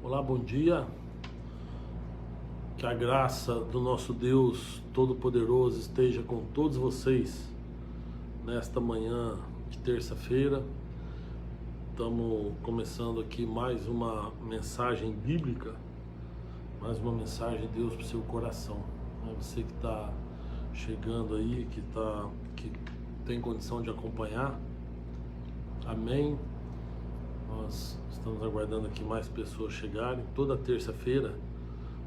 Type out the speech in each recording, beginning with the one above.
Olá, bom dia. Que a graça do nosso Deus Todo-Poderoso esteja com todos vocês nesta manhã de terça-feira. Estamos começando aqui mais uma mensagem bíblica, mais uma mensagem de Deus para o seu coração. Você que está chegando aí, que tem condição de acompanhar, amém. Nós estamos aguardando aqui mais pessoas chegarem. Toda terça-feira,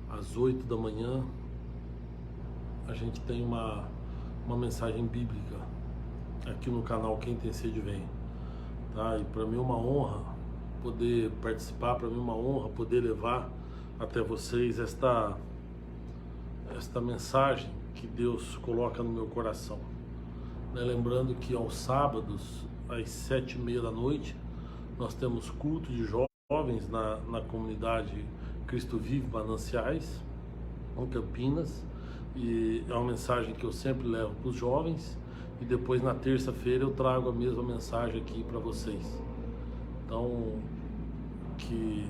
às 8 da manhã, a gente tem uma mensagem bíblica aqui no canal Quem Tem Sede Vem. Tá? E para mim é uma honra poder participar, para mim é uma honra poder levar até vocês esta mensagem que Deus coloca no meu coração. Lembrando que aos sábados, às 7h30 da noite, nós temos culto de jovens na comunidade Cristo Vive Mananciais, em Campinas, e é uma mensagem que eu sempre levo para os jovens, e depois na terça-feira eu trago a mesma mensagem aqui para vocês. Então, que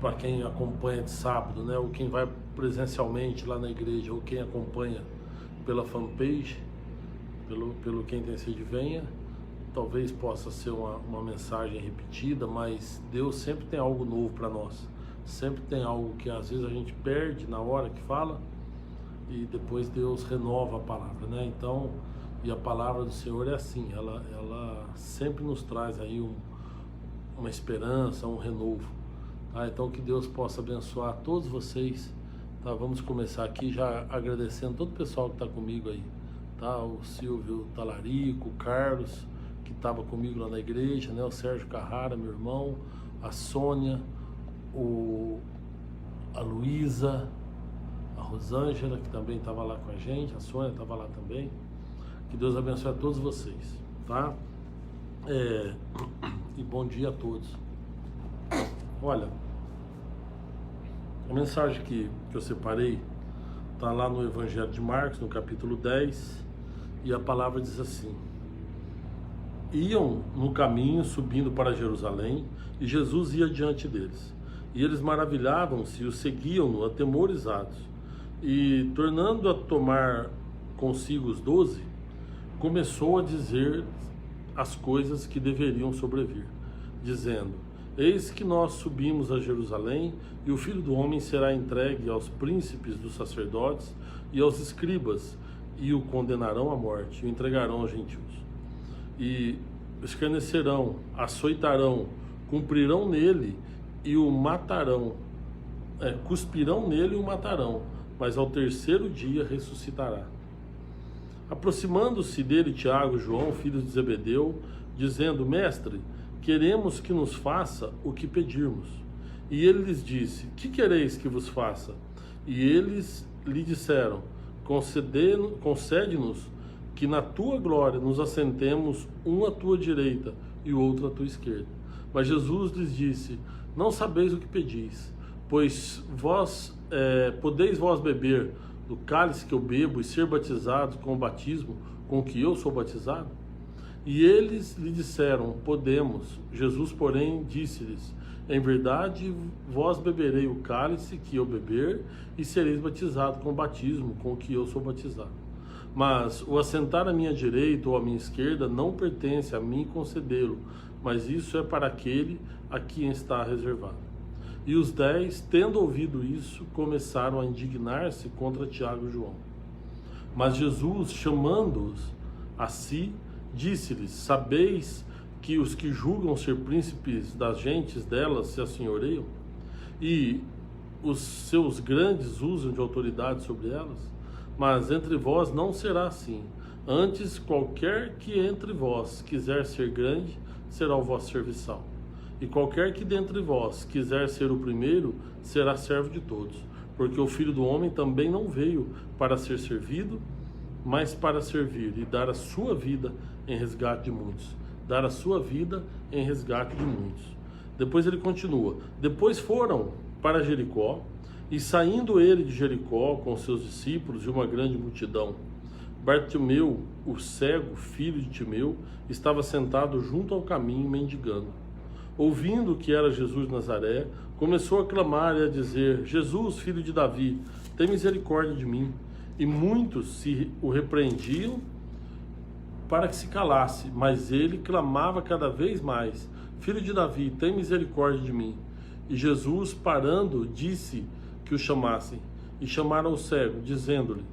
para quem acompanha de sábado, né, ou quem vai presencialmente lá na igreja, ou quem acompanha pela fanpage, pelo Quem Tem Sede Venha, talvez possa ser uma mensagem repetida, mas Deus sempre tem algo novo para nós. Sempre tem algo que às vezes a gente perde na hora que fala e depois Deus renova a palavra, né? Então, e a palavra do Senhor é assim, ela sempre nos traz aí uma esperança, um renovo. Tá? Então que Deus possa abençoar todos vocês. Tá? Vamos começar aqui já agradecendo todo o pessoal que está comigo aí. Tá? O Silvio Talarico, o Carlos, que estava comigo lá na igreja, né? O Sérgio Carrara, meu irmão, a Sônia, a Luísa, a Rosângela, que também estava lá com a gente, a Sônia estava lá também. Que Deus abençoe a todos vocês, tá? E bom dia a todos. Olha, a mensagem que eu separei está lá no Evangelho de Marcos, no capítulo 10, e a palavra diz assim: iam no caminho subindo para Jerusalém, e Jesus ia diante deles. E eles maravilhavam-se e o seguiam-no atemorizados. E, tornando a tomar consigo os 12, começou a dizer as coisas que deveriam sobrevir, dizendo: eis que nós subimos a Jerusalém, e o Filho do Homem será entregue aos príncipes dos sacerdotes e aos escribas, e o condenarão à morte, e o entregarão aos gentios. E escarnecerão, açoitarão, cumprirão nele e o matarão, cuspirão nele e o matarão, mas ao terceiro dia ressuscitará. Aproximando-se dele Tiago e João, filhos de Zebedeu, dizendo: mestre, queremos que nos faça o que pedirmos. E ele lhes disse: que quereis que vos faça? E eles lhe disseram: concede-nos que na tua glória nos assentemos, um à tua direita e o outro à tua esquerda. Mas Jesus lhes disse: não sabeis o que pedis, pois podeis vós beber do cálice que eu bebo e ser batizados com o batismo com que eu sou batizado? E eles lhe disseram: podemos. Jesus, porém, disse-lhes: em verdade, vós beberei o cálice que eu beber e sereis batizados com o batismo com que eu sou batizado. Mas o assentar à minha direita ou à minha esquerda não pertence a mim concedê-lo, mas isso é para aquele a quem está reservado. E os 10, tendo ouvido isso, começaram a indignar-se contra Tiago e João. Mas Jesus, chamando-os a si, disse-lhes: sabeis que os que julgam ser príncipes das gentes delas se assenhoreiam, e os seus grandes usam de autoridade sobre elas? Mas entre vós não será assim. Antes, qualquer que entre vós quiser ser grande, será o vosso serviçal. E qualquer que dentre vós quiser ser o primeiro, será servo de todos. Porque o Filho do Homem também não veio para ser servido, mas para servir e dar a sua vida em resgate de muitos. Dar a sua vida em resgate de muitos. Depois ele continua: depois foram para Jericó, e saindo ele de Jericó com seus discípulos e uma grande multidão, Bartimeu, o cego, filho de Timeu, estava sentado junto ao caminho mendigando. ouvindo que era Jesus de Nazaré, começou a clamar e a dizer: Jesus, filho de Davi, tem misericórdia de mim. E muitos se o repreendiam para que se calasse, mas ele clamava cada vez mais: Filho de Davi, tem misericórdia de mim. E Jesus, parando, disse que o chamassem. E chamaram o cego, dizendo-lhe: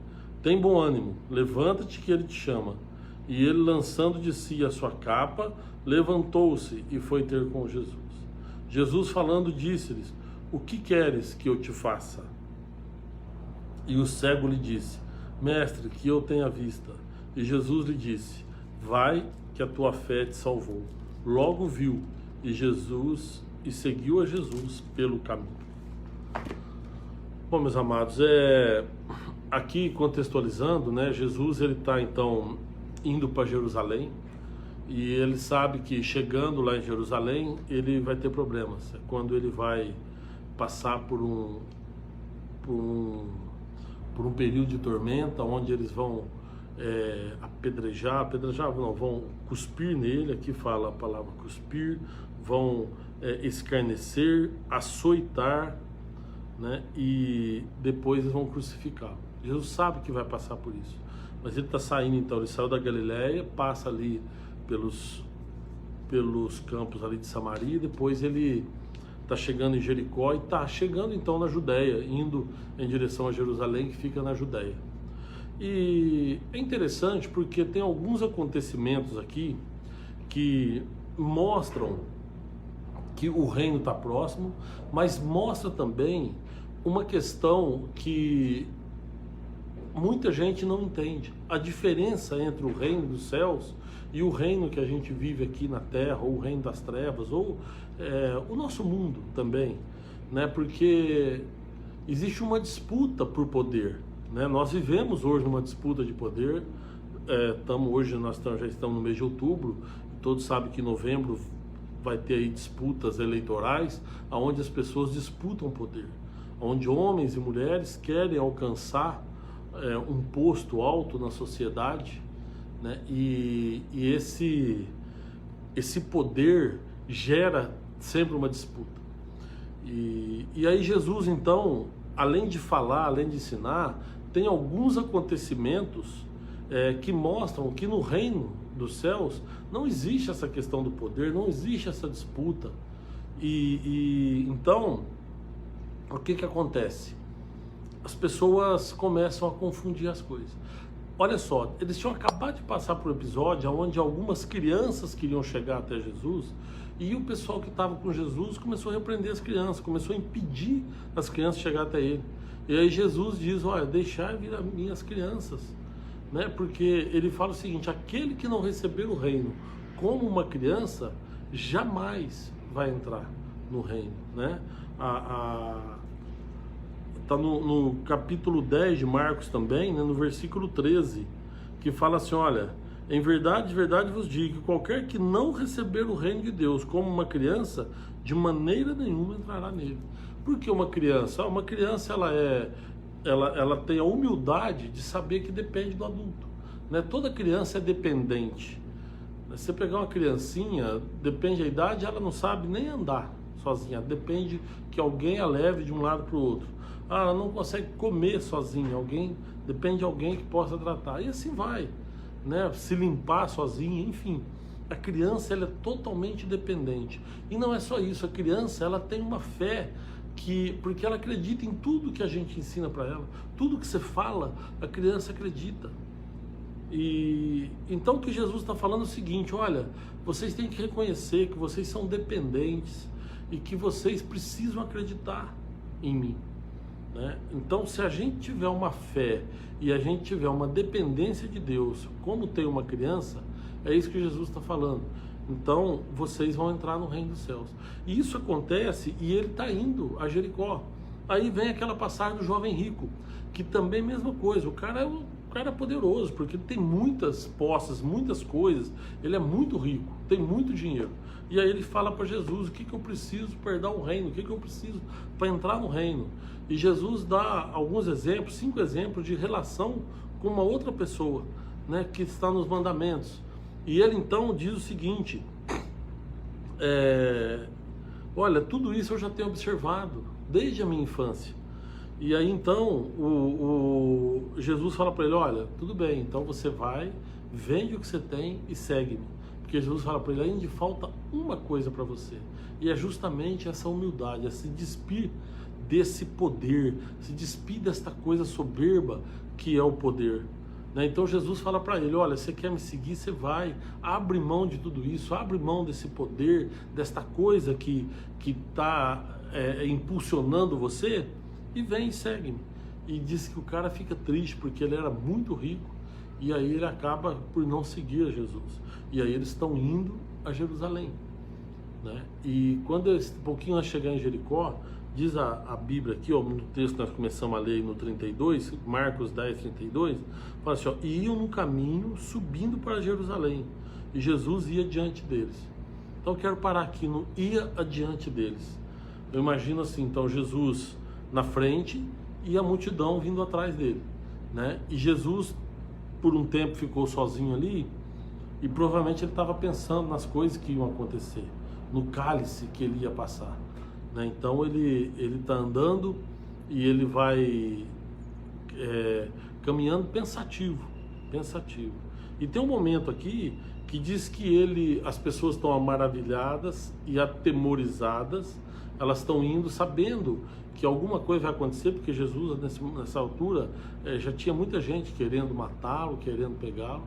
Tem bom ânimo, levanta-te que ele te chama. E ele, lançando de si a sua capa, levantou-se e foi ter com Jesus. Jesus, falando, disse-lhes: O que queres que eu te faça? E o cego lhe disse: Mestre, que eu tenha vista. E Jesus lhe disse: Vai, que a tua fé te salvou. Logo viu e seguiu a Jesus pelo caminho. Bom, meus amados, aqui contextualizando, né? Jesus, ele está então indo para Jerusalém, e ele sabe que chegando lá em Jerusalém ele vai ter problemas. É quando ele vai passar por um período de tormenta, onde eles vão vão cuspir nele. Aqui fala a palavra cuspir, vão escarnecer, açoitar, né? E depois eles vão crucificar. Jesus sabe que vai passar por isso, mas ele está saindo, então ele saiu da Galileia, passa ali pelos campos ali de Samaria, depois ele está chegando em Jericó e está chegando então na Judéia, indo em direção a Jerusalém, que fica na Judéia. E é interessante porque tem alguns acontecimentos aqui que mostram que o reino está próximo, mas mostra também uma questão que muita gente não entende: a diferença entre o reino dos céus e o reino que a gente vive aqui na terra, ou o reino das trevas, ou o nosso mundo também, né? Porque existe uma disputa por poder, né? Nós vivemos hoje numa disputa de poder. Nós já estamos no mês de outubro, todos sabem que em novembro vai ter aí disputas eleitorais, onde as pessoas disputam poder, onde homens e mulheres querem alcançar um posto alto na sociedade, né? E esse poder gera sempre uma disputa. E aí Jesus, então, além de falar, além de ensinar, tem alguns acontecimentos que mostram que no reino dos céus não existe essa questão do poder, não existe essa disputa. Então, o que acontece? As pessoas começam a confundir as coisas. Olha só, eles tinham acabado de passar por um episódio onde algumas crianças queriam chegar até Jesus, e o pessoal que estava com Jesus começou a repreender as crianças, começou a impedir as crianças de chegar até ele. E aí Jesus diz: olha, deixai vir a mim as crianças, né? Porque ele fala o seguinte: aquele que não receber o reino como uma criança jamais vai entrar no reino, né? Está no capítulo 10 de Marcos também, né, no versículo 13, que fala assim: olha, em verdade vos digo, que qualquer que não receber o reino de Deus como uma criança, de maneira nenhuma entrará nele. Por que uma criança? Uma criança ela tem a humildade de saber que depende do adulto, né? Toda criança é dependente. Se você pegar uma criancinha, depende da idade, ela não sabe nem andar sozinha, depende que alguém a leve de um lado para o outro. Ela não consegue comer sozinha, depende de alguém que possa tratar, e assim vai, né? Se limpar sozinha, enfim. A criança, ela é totalmente dependente. E não é só isso, a criança, ela tem uma fé porque ela acredita em tudo que a gente ensina para ela. Tudo que você fala, a criança acredita. E então o que Jesus está falando é o seguinte: olha, vocês têm que reconhecer que vocês são dependentes e que vocês precisam acreditar em mim, né? Então, se a gente tiver uma fé e a gente tiver uma dependência de Deus, como tem uma criança, é isso que Jesus está falando. Então, vocês vão entrar no reino dos céus. E isso acontece, e ele está indo a Jericó. Aí vem aquela passagem do jovem rico, que também é a mesma coisa. O cara é poderoso, porque ele tem muitas posses, muitas coisas. Ele é muito rico, tem muito dinheiro. E aí ele fala para Jesus: o que eu preciso para herdar o reino? O que eu preciso para entrar no reino? E Jesus dá alguns exemplos, 5 exemplos de relação com uma outra pessoa, né, que está nos mandamentos. E ele então diz o seguinte: olha, tudo isso eu já tenho observado desde a minha infância. E aí então Jesus fala para ele, olha, tudo bem, então você vai, vende o que você tem e segue-me. Porque Jesus fala para ele, ainda falta uma coisa para você. E é justamente essa humildade, é se despir desse poder, se despir desta coisa soberba que é o poder. Então Jesus fala para ele, olha, você quer me seguir, você vai, abre mão de tudo isso, abre mão desse poder, desta coisa que está impulsionando você, e vem e segue-me. E diz que o cara fica triste porque ele era muito rico, e aí ele acaba por não seguir a Jesus. E aí eles estão indo a Jerusalém, né? E quando um pouquinho a chegar em Jericó, diz a Bíblia aqui, ó, no texto que nós começamos a ler no 32, Marcos 10, 32, fala assim, ó, e iam no caminho subindo para Jerusalém, e Jesus ia diante deles. Então eu quero parar aqui no ia adiante deles. Eu imagino assim, então Jesus na frente e a multidão vindo atrás dele, né? E Jesus por um tempo ficou sozinho ali, e provavelmente ele estava pensando nas coisas que iam acontecer, no cálice que ele ia passar. Então ele está andando e ele vai caminhando pensativo. E tem um momento aqui que diz que as pessoas estão maravilhadas e atemorizadas, elas estão indo sabendo que alguma coisa vai acontecer, porque Jesus nessa altura já tinha muita gente querendo matá-lo, querendo pegá-lo.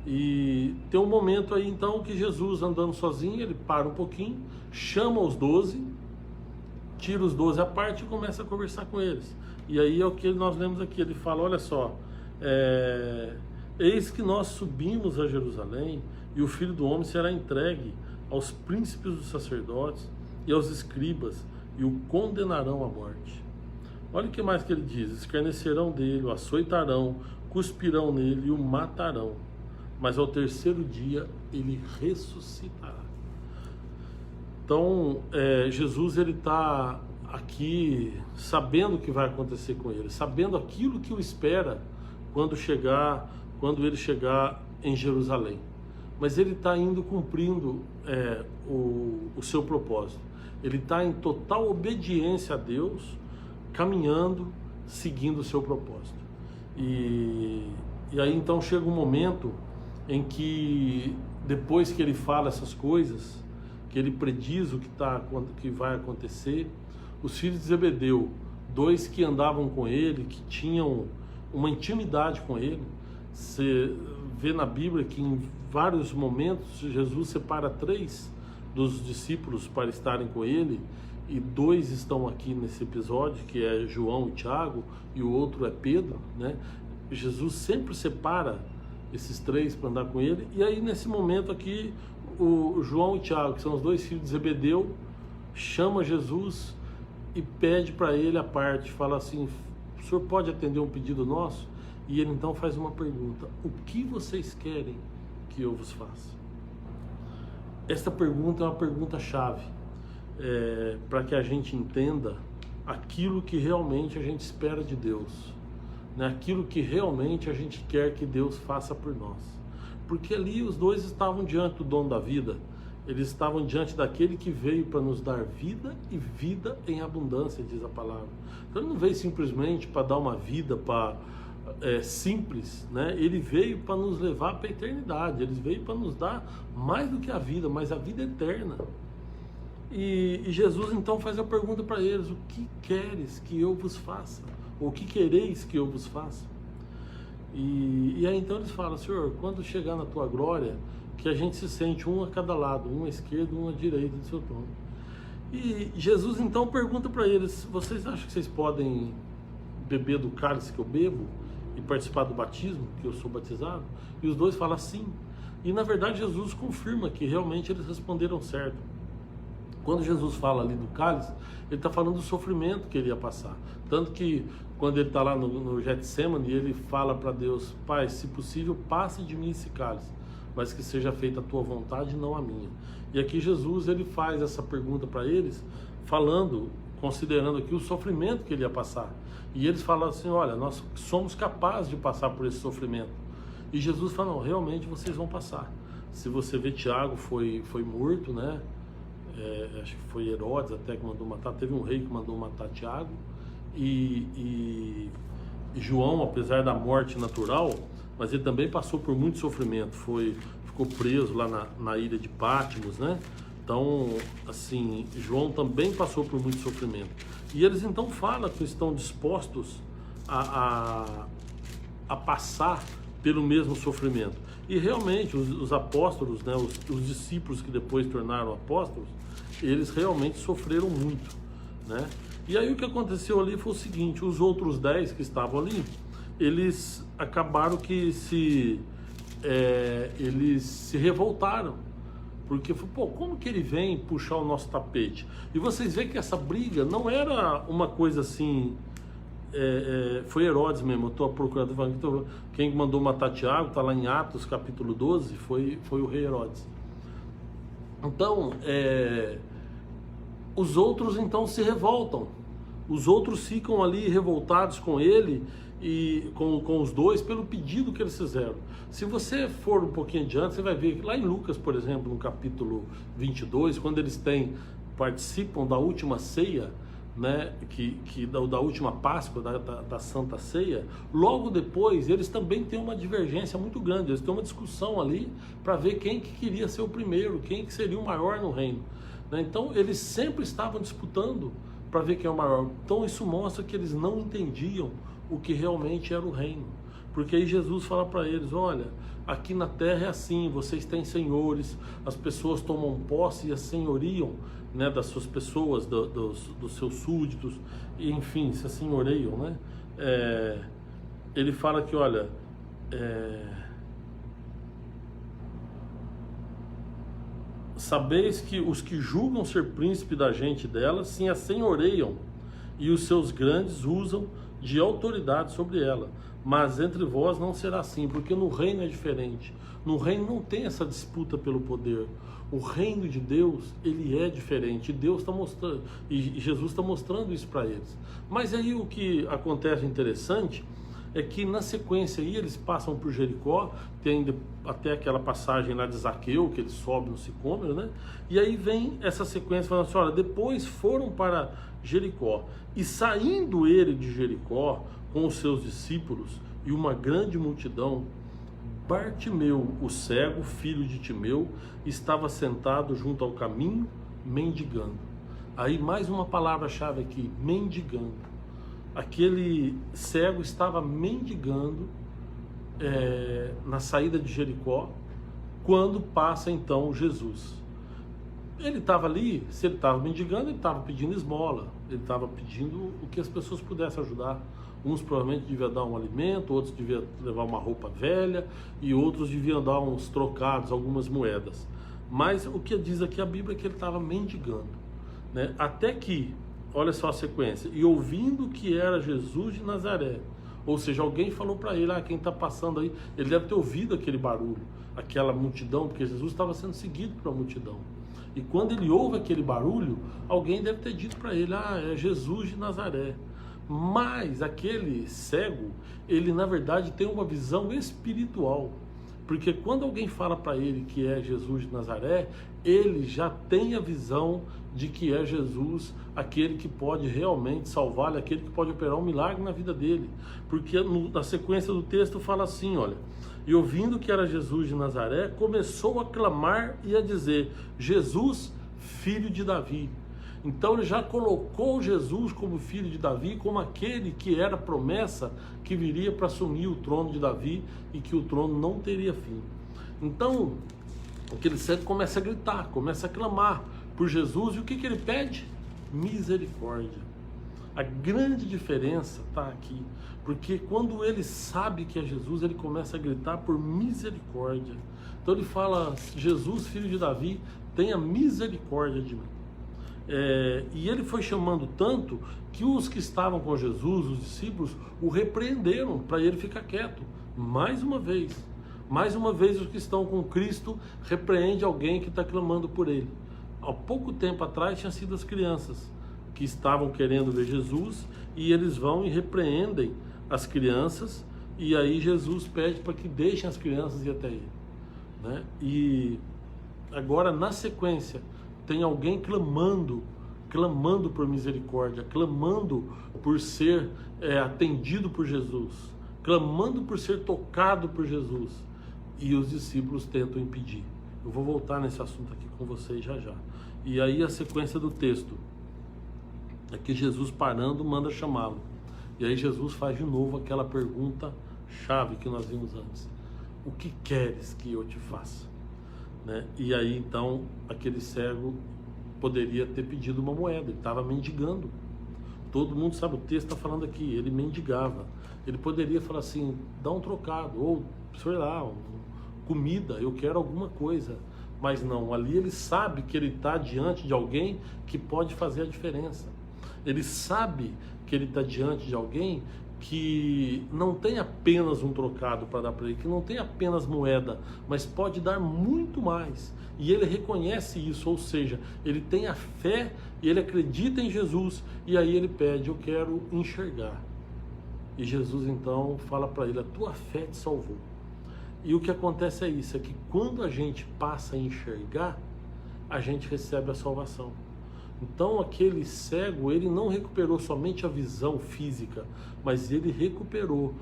E tem um momento aí então que Jesus andando sozinho, ele para um pouquinho, chama os 12, tira os 12 à parte e começa a conversar com eles. E aí é o que nós lemos aqui, ele fala, olha só, eis que nós subimos a Jerusalém, e o Filho do Homem será entregue aos príncipes dos sacerdotes e aos escribas, e o condenarão à morte. Olha o que mais que ele diz, escarnecerão dele, o açoitarão, cuspirão nele e o matarão, mas ao terceiro dia ele ressuscitará. Então, Jesus ele está aqui sabendo o que vai acontecer com ele, sabendo aquilo que o espera quando ele chegar em Jerusalém. Mas ele está indo cumprindo o seu propósito. Ele está em total obediência a Deus, caminhando, seguindo o seu propósito. E aí então chega um momento em que, depois que ele fala essas coisas, que ele prediz o que vai acontecer, os filhos de Zebedeu, 2 que andavam com ele, que tinham uma intimidade com ele, você vê na Bíblia que em vários momentos Jesus separa 3 dos discípulos para estarem com ele, e 2 estão aqui nesse episódio, que é João e Tiago, e o outro é Pedro, né? Jesus sempre separa esses 3 para andar com ele, e aí nesse momento aqui, o João e Tiago, que são os 2 filhos de Zebedeu, chama Jesus e pede para ele a parte, fala assim, o senhor pode atender um pedido nosso? E ele então faz uma pergunta, o que vocês querem que eu vos faça? Esta pergunta é uma pergunta-chave, para que a gente entenda aquilo que realmente a gente espera de Deus, né? Aquilo que realmente a gente quer que Deus faça por nós. Porque ali os 2 estavam diante do dono da vida, eles estavam diante daquele que veio para nos dar vida e vida em abundância, diz a palavra. Então ele não veio simplesmente para dar uma vida simples, né? Ele veio para nos levar para a eternidade, ele veio para nos dar mais do que a vida, mas a vida eterna. E Jesus então faz a pergunta para eles, o que queres que eu vos faça? Ou o que quereis que eu vos faça? E aí então eles falam, Senhor, quando chegar na tua glória, que a gente se sente um a cada lado, um à esquerda, um à direita do seu trono. E Jesus então pergunta para eles, vocês acham que vocês podem beber do cálice que eu bebo e participar do batismo, que eu sou batizado? E os 2 falam sim. E na verdade Jesus confirma que realmente eles responderam certo. Quando Jesus fala ali do cálice, ele está falando do sofrimento que ele ia passar. Tanto que quando ele está lá no Getsemane, ele fala para Deus, Pai, se possível, passe de mim esse cálice, mas que seja feita a tua vontade e não a minha. E aqui Jesus ele faz essa pergunta para eles, considerando aqui o sofrimento que ele ia passar. E eles falam assim, olha, nós somos capazes de passar por esse sofrimento. E Jesus fala, não, realmente vocês vão passar. Se você vê, Tiago foi morto, né? acho que foi Herodes até que mandou matar, teve um rei que mandou matar Tiago, e João, apesar da morte natural, mas ele também passou por muito sofrimento, ficou preso lá na ilha de Patmos, né? Então, assim, João também passou por muito sofrimento. E eles então falam que estão dispostos a passar pelo mesmo sofrimento. E realmente os apóstolos, né, os discípulos que depois tornaram apóstolos, eles realmente sofreram muito, né? E aí o que aconteceu ali foi o seguinte: os outros 10 que estavam ali, eles acabaram que eles se revoltaram, porque, pô, como que ele vem puxar o nosso tapete? E vocês veem que essa briga não era uma coisa assim, foi Herodes mesmo, eu estou procurando, quem mandou matar Tiago, está lá em Atos capítulo 12, foi o rei Herodes. Então, os outros então se revoltam, os outros ficam ali revoltados com ele e com os dois pelo pedido que eles fizeram. Se você for um pouquinho adiante, você vai ver que lá em Lucas, por exemplo, no capítulo 22, quando eles participam da última ceia, né, da última Páscoa, da Santa Ceia, logo depois eles também têm uma divergência muito grande, eles têm uma discussão ali para ver quem que queria ser o primeiro, quem que seria o maior no reino, né? Então eles sempre estavam disputando para ver quem é o maior. Então isso mostra que eles não entendiam o que realmente era o reino, porque aí Jesus fala para eles: olha, aqui na terra é assim, vocês têm senhores, as pessoas tomam posse e as senhoriam, né, das suas pessoas, dos seus súditos, e, enfim, se assenhoreiam, né? Ele fala que, olha, sabeis que os que julgam ser príncipe da gente dela se assenhoreiam, e os seus grandes usam de autoridade sobre ela, mas entre vós não será assim, porque no reino é diferente. No reino não tem essa disputa pelo poder. O reino de Deus, ele é diferente. Deus está mostrando, e Jesus está mostrando isso para eles. Mas aí o que acontece interessante é que na sequência aí eles passam por Jericó, tem até aquela passagem lá de Zaqueu, que ele sobe no sicômoro, né? E aí vem essa sequência falando assim: olha, depois foram para Jericó, e saindo ele de Jericó com os seus discípulos e uma grande multidão, Bartimeu, o cego, filho de Timeu, estava sentado junto ao caminho, mendigando. Aí mais uma palavra-chave aqui: mendigando. Aquele cego estava mendigando na saída de Jericó, quando passa então Jesus. Ele estava ali, se ele estava mendigando, ele estava pedindo esmola, ele estava pedindo o que as pessoas pudessem ajudar. Uns provavelmente deviam dar um alimento, outros deviam levar uma roupa velha, e outros deviam dar uns trocados, algumas moedas. Mas o que diz aqui a Bíblia é que ele estava mendigando, né? Até que, olha só a sequência: e ouvindo que era Jesus de Nazaré, ou seja, alguém falou para ele: quem está passando aí, ele deve ter ouvido aquele barulho, aquela multidão, porque Jesus estava sendo seguido pela multidão. E quando ele ouve aquele barulho, alguém deve ter dito para ele: é Jesus de Nazaré. Mas aquele cego, ele na verdade tem uma visão espiritual, porque quando alguém fala para ele que é Jesus de Nazaré, ele já tem a visão de que é Jesus, aquele que pode realmente salvá-lo, aquele que pode operar um milagre na vida dele. Porque na sequência do texto fala assim, olha: e ouvindo que era Jesus de Nazaré, começou a clamar e a dizer: Jesus, filho de Davi. Então ele já colocou Jesus como filho de Davi, como aquele que era a promessa que viria para assumir o trono de Davi e que o trono não teria fim. Então, aquele cego começa a gritar, começa a clamar por Jesus, e o que ele pede? Misericórdia. A grande diferença está aqui, porque quando ele sabe que é Jesus, ele começa a gritar por misericórdia. Então ele fala: Jesus, filho de Davi, tenha misericórdia de mim. E ele foi chamando tanto que os que estavam com Jesus, os discípulos, o repreenderam para ele ficar quieto. Mais uma vez os que estão com Cristo repreende alguém que está clamando por ele. Há pouco tempo atrás tinha sido as crianças que estavam querendo ver Jesus, e eles vão e repreendem as crianças, e aí Jesus pede para que deixem as crianças ir até ele, né? E agora, na sequência, tem alguém clamando por misericórdia, clamando por ser atendido por Jesus, clamando por ser tocado por Jesus, e os discípulos tentam impedir. Eu vou voltar nesse assunto aqui com vocês já já. E aí a sequência do texto é que Jesus, parando, manda chamá-lo. E aí Jesus faz de novo aquela pergunta chave que nós vimos antes: o que queres que eu te faça? Né? E aí então aquele cego poderia ter pedido uma moeda, ele estava mendigando. Todo mundo sabe, o texto está falando aqui, ele mendigava. Ele poderia falar assim: dá um trocado, ou sei lá, comida, eu quero alguma coisa. Mas não, ali ele sabe que ele está diante de alguém que pode fazer a diferença. Ele sabe que ele está diante de alguém que não tem apenas um trocado para dar para ele, que não tem apenas moeda, mas pode dar muito mais. E ele reconhece isso, ou seja, ele tem a fé e ele acredita em Jesus, e aí ele pede: eu quero enxergar. E Jesus então fala para ele: a tua fé te salvou. E o que acontece é isso, é que quando a gente passa a enxergar, a gente recebe a salvação. Então aquele cego, ele não recuperou somente a visão física, mas ele recuperou,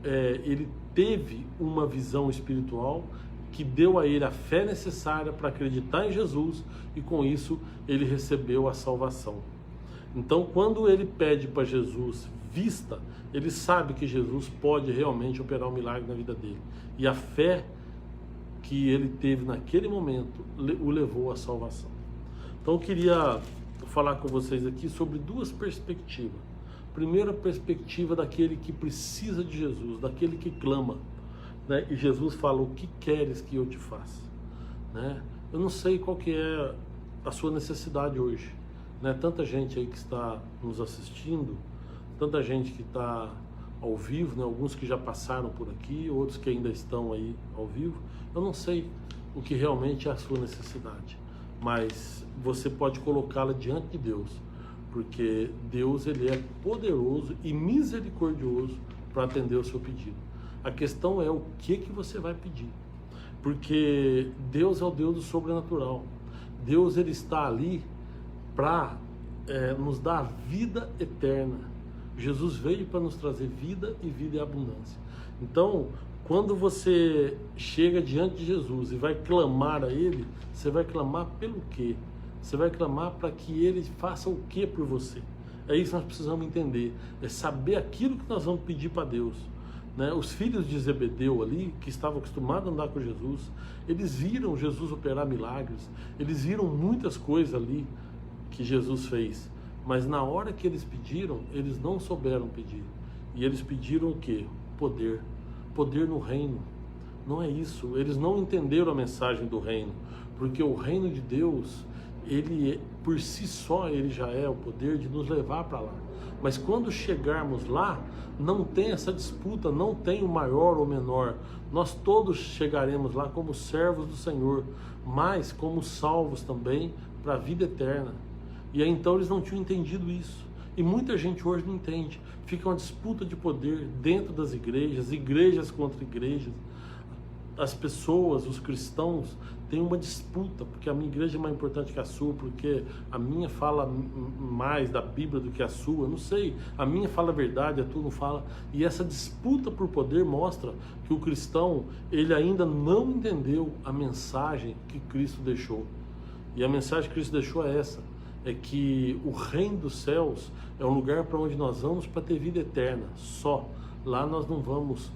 ele teve uma visão espiritual que deu a ele a fé necessária para acreditar em Jesus, e com isso ele recebeu a salvação. Então quando ele pede para Jesus vista, ele sabe que Jesus pode realmente operar um milagre na vida dele. E a fé que ele teve naquele momento o levou à salvação. Então eu queria falar com vocês aqui sobre duas perspectivas. Primeira perspectiva daquele que precisa de Jesus, daquele que clama, né? E Jesus fala: o que queres que eu te faça? Né? Eu não sei qual que é a sua necessidade hoje, né? Tanta gente aí que está nos assistindo, tanta gente que está ao vivo, né? Alguns que já passaram por aqui, outros que ainda estão aí ao vivo. Eu não sei o que realmente é a sua necessidade, mas você pode colocá-la diante de Deus, porque Deus, ele é poderoso e misericordioso para atender o seu pedido. A questão é o que você vai pedir, porque Deus é o Deus do sobrenatural. Deus, ele está ali para nos dar vida eterna. Jesus veio para nos trazer vida e vida em abundância. Então, quando você chega diante de Jesus e vai clamar a Ele, você vai clamar pelo quê? Você vai clamar para que Ele faça o quê por você? É isso que nós precisamos entender, é saber aquilo que nós vamos pedir para Deus. Né? Os filhos de Zebedeu ali, que estavam acostumados a andar com Jesus, eles viram Jesus operar milagres, eles viram muitas coisas ali que Jesus fez. Mas na hora que eles pediram, eles não souberam pedir. E eles pediram o quê? Poder. Poder no reino. Não é isso. Eles não entenderam a mensagem do reino. Porque o reino de Deus, ele por si só, ele já é o poder de nos levar para lá. Mas quando chegarmos lá, não tem essa disputa, não tem o maior ou menor. Nós todos chegaremos lá como servos do Senhor, mas como salvos também para a vida eterna. E aí então eles não tinham entendido isso. E muita gente hoje não entende. Fica uma disputa de poder dentro das igrejas, igrejas contra igrejas. As pessoas, os cristãos, têm uma disputa, porque a minha igreja é mais importante que a sua, porque a minha fala mais da Bíblia do que a sua, não sei, a minha fala a verdade, a tua não fala. E essa disputa por poder mostra que o cristão, ele ainda não entendeu a mensagem que Cristo deixou. E a mensagem que Cristo deixou é essa: é que o reino dos céus é um lugar para onde nós vamos para ter vida eterna, só. Lá nós não vamos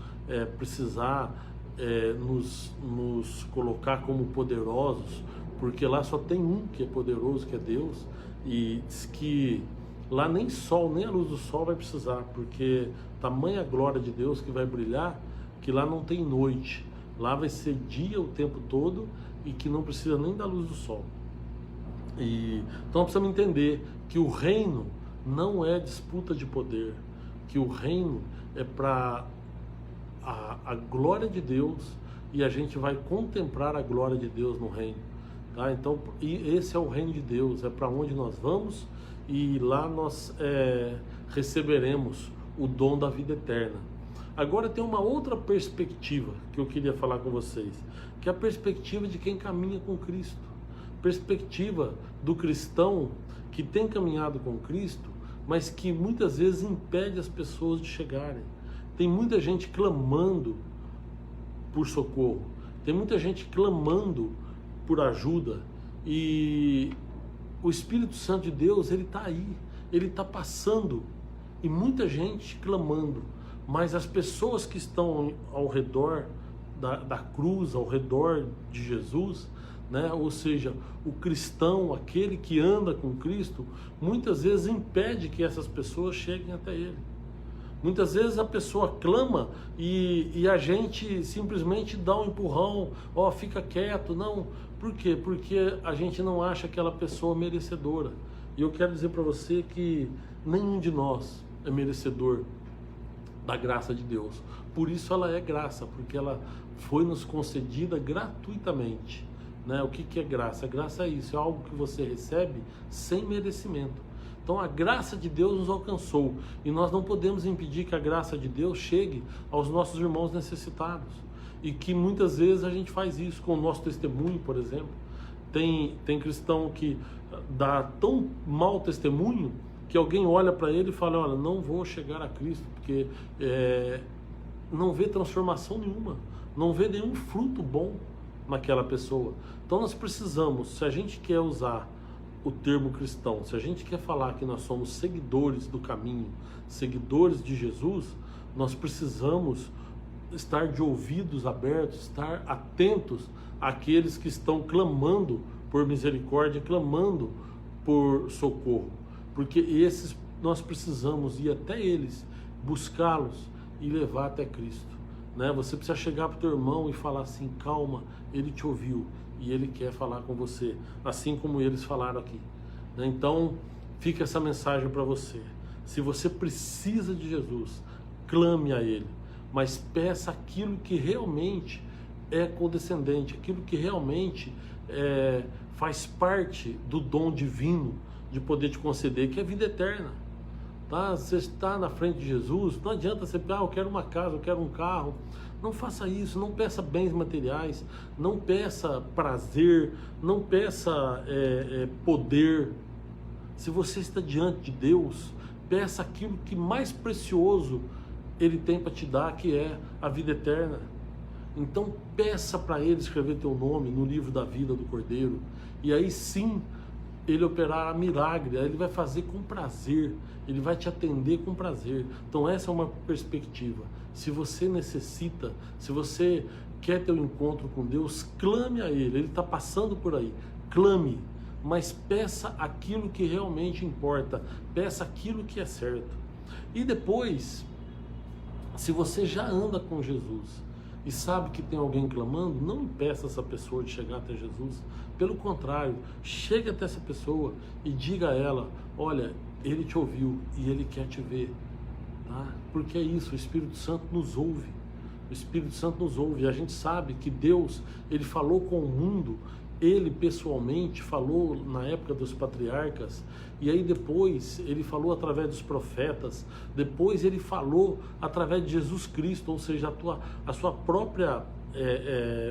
precisar nos colocar como poderosos, porque lá só tem um que é poderoso, que é Deus, e diz que lá nem sol, nem a luz do sol vai precisar, porque tamanha glória de Deus que vai brilhar, que lá não tem noite, lá vai ser dia o tempo todo, e que não precisa nem da luz do sol. Então precisamos entender que o reino não é disputa de poder, que o reino é para a glória de Deus, e a gente vai contemplar a glória de Deus no reino, tá? Então, esse é o reino de Deus, é para onde nós vamos, e lá nós receberemos o dom da vida eterna. Agora tem uma outra perspectiva que eu queria falar com vocês, que é a perspectiva de quem caminha com Cristo. perspectiva do cristão que tem caminhado com Cristo, mas que muitas vezes impede as pessoas de chegarem. Tem muita gente clamando por socorro, tem muita gente clamando por ajuda, e o Espírito Santo de Deus, ele está aí, ele está passando, e muita gente clamando, mas as pessoas que estão ao redor da cruz, ao redor de Jesus, né? Ou seja, o cristão, aquele que anda com Cristo, muitas vezes impede que essas pessoas cheguem até Ele. Muitas vezes a pessoa clama e a gente simplesmente dá um empurrão, ó, fica quieto. Não, por quê? Porque a gente não acha aquela pessoa merecedora. E eu quero dizer para você que nenhum de nós é merecedor da graça de Deus. Por isso ela é graça, porque ela foi nos concedida gratuitamente, né? O que é graça? A graça é isso, é algo que você recebe sem merecimento. Então a graça de Deus nos alcançou, e nós não podemos impedir que a graça de Deus chegue aos nossos irmãos necessitados, e que muitas vezes a gente faz isso com o nosso testemunho, por exemplo. Tem cristão que dá tão mau testemunho que alguém olha para ele e fala, olha, não vou chegar a Cristo, porque não vê transformação nenhuma, não vê nenhum fruto bom naquela pessoa. Então nós precisamos, se a gente quer usar o termo cristão, se a gente quer falar que nós somos seguidores do caminho, seguidores de Jesus, nós precisamos estar de ouvidos abertos, estar atentos àqueles que estão clamando por misericórdia, clamando por socorro, porque esses nós precisamos ir até eles, buscá-los e levar até Cristo, né? Você precisa chegar para o teu irmão e falar assim, calma, ele te ouviu e ele quer falar com você, assim como eles falaram aqui, né? Então fica essa mensagem para você. Se você precisa de Jesus, clame a Ele, mas peça aquilo que realmente é condescendente, aquilo que realmente faz parte do dom divino de poder te conceder, que é a vida eterna. Tá? Você está na frente de Jesus, não adianta você pedir, eu quero uma casa, eu quero um carro. Não faça isso, não peça bens materiais, não peça prazer, não peça poder. Se você está diante de Deus, peça aquilo que mais precioso Ele tem para te dar, que é a vida eterna. Então peça para Ele escrever teu nome no livro da vida do Cordeiro, e aí sim Ele operará milagre, Ele vai fazer com prazer, Ele vai te atender com prazer. Então essa é uma perspectiva. Se você necessita, se você quer ter um encontro com Deus, clame a Ele está passando por aí, clame, mas peça aquilo que realmente importa, peça aquilo que é certo. E depois, se você já anda com Jesus e sabe que tem alguém clamando, não impeça essa pessoa de chegar até Jesus. Pelo contrário, chegue até essa pessoa e diga a ela, olha, Ele te ouviu e Ele quer te ver. Tá? Porque é isso, o Espírito Santo nos ouve. O Espírito Santo nos ouve. E a gente sabe que Deus, Ele falou com o mundo, Ele pessoalmente falou na época dos patriarcas, e aí depois Ele falou através dos profetas, depois Ele falou através de Jesus Cristo, ou seja, a sua própria,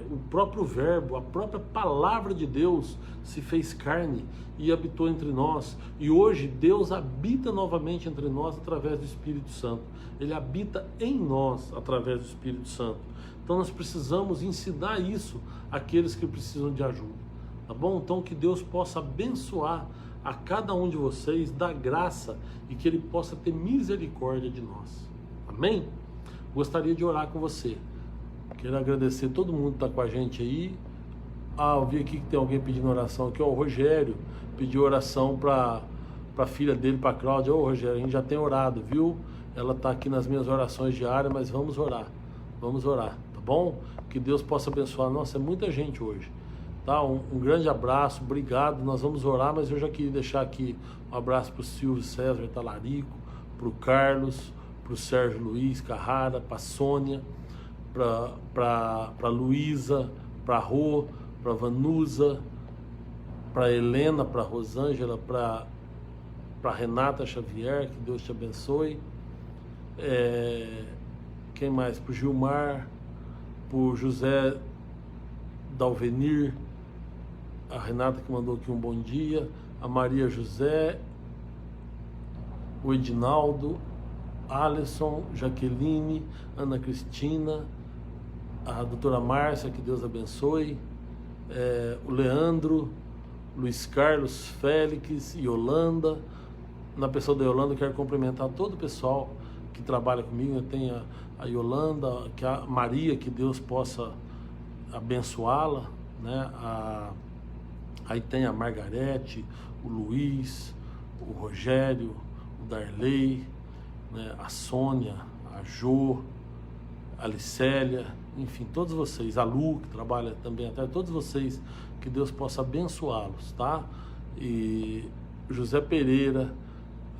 o próprio verbo, a própria palavra de Deus se fez carne e habitou entre nós, e hoje Deus habita novamente entre nós através do Espírito Santo. Ele habita em nós através do Espírito Santo. Então nós precisamos ensinar isso àqueles que precisam de ajuda, tá bom? Então que Deus possa abençoar a cada um de vocês, dar graça, e que Ele possa ter misericórdia de nós, amém? Gostaria de orar com você. Quero agradecer todo mundo que está com a gente aí. Eu vi aqui que tem alguém pedindo oração aqui, ó, o Rogério pediu oração para a filha dele, para a Cláudia. Ô Rogério, a gente já tem orado, viu? Ela está aqui nas minhas orações diárias, mas vamos orar, tá bom? Que Deus possa abençoar. Nossa, é muita gente hoje, tá? Um grande abraço, obrigado. Nós vamos orar, mas eu já queria deixar aqui um abraço para o Silvio César Talarico, para o Carlos, para o Sérgio Luiz Carrara, para a Sônia, para a Luísa, para a Rô, para a Vanusa, para a Helena, para a Rosângela, para a Renata Xavier, que Deus te abençoe. Quem mais? Para o Gilmar, para o José Dalvenir, a Renata que mandou aqui um bom dia, a Maria José, o Edinaldo, Alisson, Jaqueline, Ana Cristina, a doutora Márcia, que Deus abençoe, o Leandro, Luiz Carlos, Félix, Yolanda. Na pessoa da Yolanda, eu quero cumprimentar todo o pessoal que trabalha comigo. Tem a Yolanda, que a Maria, que Deus possa abençoá-la, né? Aí tem a Margarete, o Luiz, o Rogério, o Darley, né? A Sônia, a Jo, a Licélia, enfim, todos vocês, a Lu, que trabalha também até, todos vocês, que Deus possa abençoá-los, tá? E José Pereira,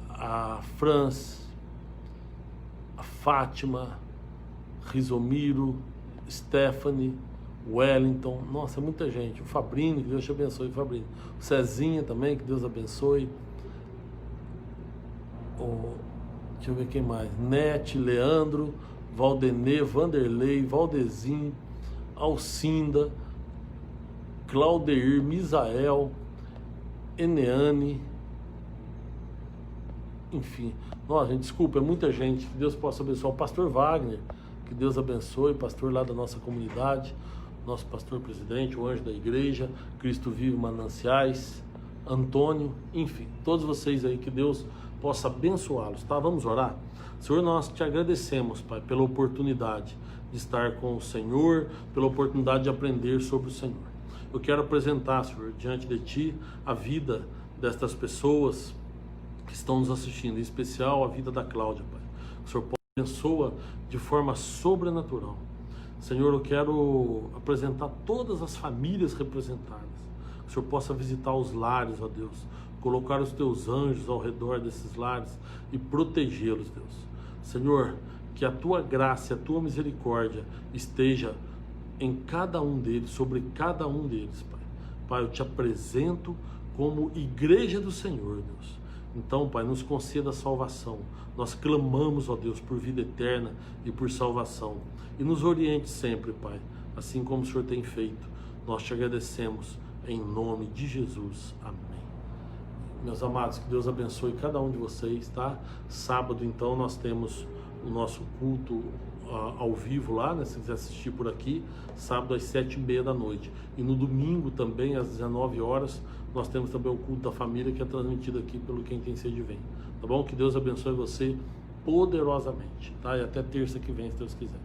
a Franz, a Fátima, Rizomiro, Stephanie, Wellington, nossa, muita gente, o Fabrini, que Deus te abençoe, Fabrini, o Cezinha também, que Deus abençoe, deixa eu ver quem mais, Nete, Leandro, Valdenê, Vanderlei, Valdezinho, Alcinda, Claudeir, Misael, Eneane, enfim, nossa, gente, desculpa, é muita gente, que Deus possa abençoar, o pastor Wagner, que Deus abençoe, pastor lá da nossa comunidade, nosso pastor presidente, o anjo da igreja, Cristo Vive Mananciais, Antônio, enfim, todos vocês aí, que Deus possa abençoá-los, tá? Vamos orar? Senhor, nós te agradecemos, Pai, pela oportunidade de estar com o Senhor, pela oportunidade de aprender sobre o Senhor. Eu quero apresentar, Senhor, diante de Ti, a vida destas pessoas que estão nos assistindo, em especial a vida da Cláudia, Pai. O Senhor abençoa de forma sobrenatural. Senhor, eu quero apresentar todas as famílias representadas. Que o Senhor possa visitar os lares, ó Deus, colocar os Teus anjos ao redor desses lares e protegê-los, Deus. Senhor, que a Tua graça e a Tua misericórdia esteja em cada um deles, sobre cada um deles, Pai. Pai, eu te apresento como igreja do Senhor, Deus. Então, Pai, nos conceda a salvação. Nós clamamos, ó Deus, por vida eterna e por salvação. E nos oriente sempre, Pai, assim como o Senhor tem feito. Nós te agradecemos em nome de Jesus. Amém. Meus amados, que Deus abençoe cada um de vocês, tá? Sábado, então, nós temos o nosso culto ao vivo lá, né? Se quiser assistir por aqui, sábado às 7h30 da noite. E no domingo também, às 19 horas, nós temos também o culto da família, que é transmitido aqui pelo Quem Tem Sede Vem. Tá bom? Que Deus abençoe você poderosamente, tá? E até terça que vem, se Deus quiser.